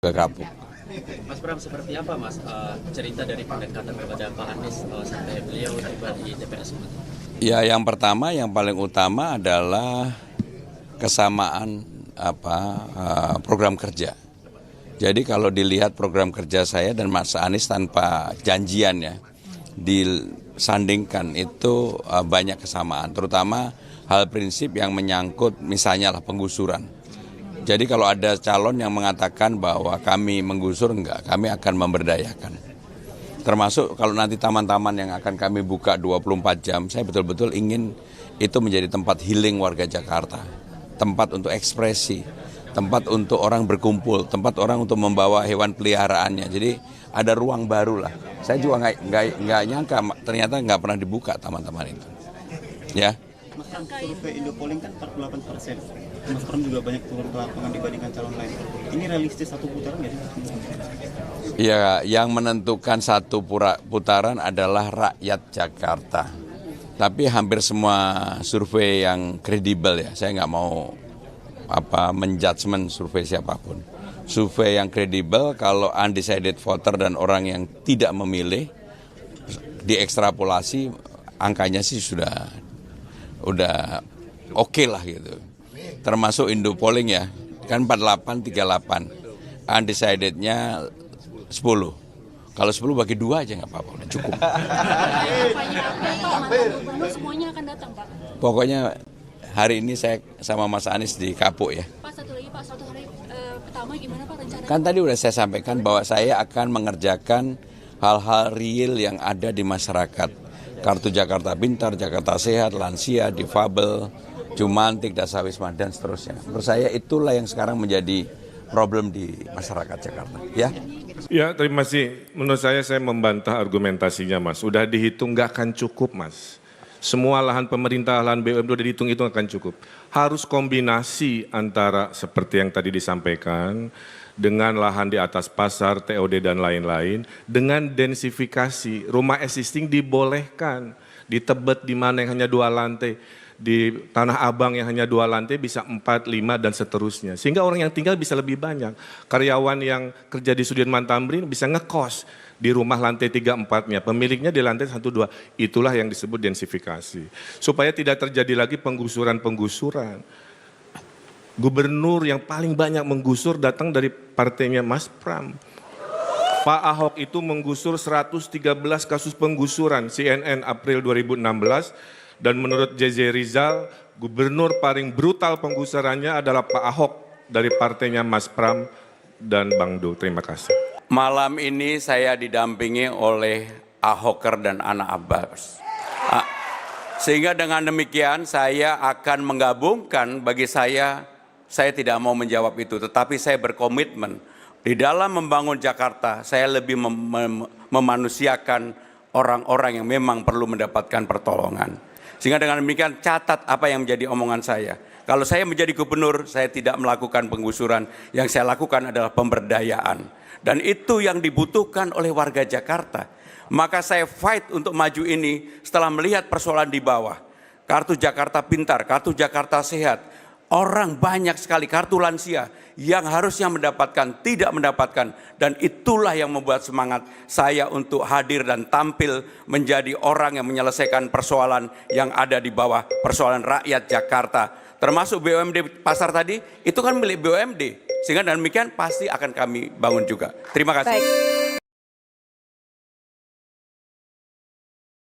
ke Kapuk. Mas Pram, seperti apa Mas cerita dari pendekatan kepada Pak Anies sampai beliau tiba di TPS? Ya, yang pertama, yang paling utama adalah kesamaan program kerja. Jadi kalau dilihat program kerja saya dan Mas Anies tanpa janjian ya, disandingkan itu banyak kesamaan, terutama hal prinsip yang menyangkut misalnya lah penggusuran. Jadi kalau ada calon yang mengatakan bahwa kami menggusur, enggak, kami akan memberdayakan. Termasuk kalau nanti taman-taman yang akan kami buka 24 jam, saya betul-betul ingin itu menjadi tempat healing warga Jakarta. Tempat untuk ekspresi, tempat untuk orang berkumpul, tempat orang untuk membawa hewan peliharaannya. Jadi ada ruang baru lah. Saya juga nggak nyangka ternyata nggak pernah dibuka taman-taman itu. Ya. Mas Pram, survei Indopolling kan 48%. Mas Pram juga banyak turun ke lapangan dibandingkan calon lain. Ini realistis satu putaran nggak sih? Ya, yang menentukan satu putaran adalah rakyat Jakarta. Tapi hampir semua survei yang kredibel ya, saya nggak mau menjudgment survei siapapun. Survei yang kredibel kalau undecided voter dan orang yang tidak memilih diekstrapolasi angkanya sih sudah oke lah gitu. Termasuk Indopolling ya, kan 48-38. Undecidednya 10. Kalau 10 bagi 2 aja nggak apa-apa, udah cukup. Semuanya akan datang, Pak. Pokoknya hari ini saya sama Mas Anies di Kapuk ya. Pak, satu lagi Pak, satu hari pertama gimana Pak rencananya? Kan tadi udah saya sampaikan bahwa saya akan mengerjakan hal-hal real yang ada di masyarakat. Kartu Jakarta Pintar, Jakarta Sehat, lansia, difabel, Jumantik, Dasar Wisma, dan seterusnya. Menurut saya itulah yang sekarang menjadi problem di masyarakat Jakarta. Ya. Ya, terima kasih. Menurut saya membantah argumentasinya, Mas. Udah dihitung nggak akan cukup, Mas. Semua lahan pemerintah, lahan BUMD udah dihitung akan cukup. Harus kombinasi antara seperti yang tadi disampaikan, dengan lahan di atas pasar, TOD dan lain-lain, dengan densifikasi, rumah existing dibolehkan, di Tebet di mana yang hanya 2 lantai, di Tanah Abang yang hanya 2 lantai bisa 4, 5 dan seterusnya. Sehingga orang yang tinggal bisa lebih banyak. Karyawan yang kerja di Sudirman Tamrin bisa ngekos di rumah lantai 3-4-nya. Pemiliknya di lantai 1-2. Itulah yang disebut densifikasi. Supaya tidak terjadi lagi penggusuran-penggusuran. Gubernur yang paling banyak menggusur datang dari partainya Mas Pram. Pak Ahok itu menggusur 113 kasus penggusuran, CNN April 2016. Dan menurut JJ Rizal, gubernur paling brutal penggusurannya adalah Pak Ahok dari partainya Mas Pram dan Bang Do. Terima kasih. Malam ini saya didampingi oleh Ahoker dan Ana Abbas. Sehingga dengan demikian saya akan menggabungkan, bagi saya tidak mau menjawab itu, tetapi saya berkomitmen di dalam membangun Jakarta, saya lebih memanusiakan orang-orang yang memang perlu mendapatkan pertolongan. Sehingga dengan demikian catat apa yang menjadi omongan saya. Kalau saya menjadi gubernur, saya tidak melakukan penggusuran. Yang saya lakukan adalah pemberdayaan. Dan itu yang dibutuhkan oleh warga Jakarta. Maka saya fight untuk maju ini setelah melihat persoalan di bawah. Kartu Jakarta Pintar, kartu Jakarta Sehat. Orang banyak sekali, kartu lansia yang harusnya mendapatkan, tidak mendapatkan. Dan itulah yang membuat semangat saya untuk hadir dan tampil menjadi orang yang menyelesaikan persoalan yang ada di bawah, persoalan rakyat Jakarta. Termasuk BUMD pasar tadi, itu kan milik BUMD. Sehingga demikian pasti akan kami bangun juga. Terima kasih. Baik.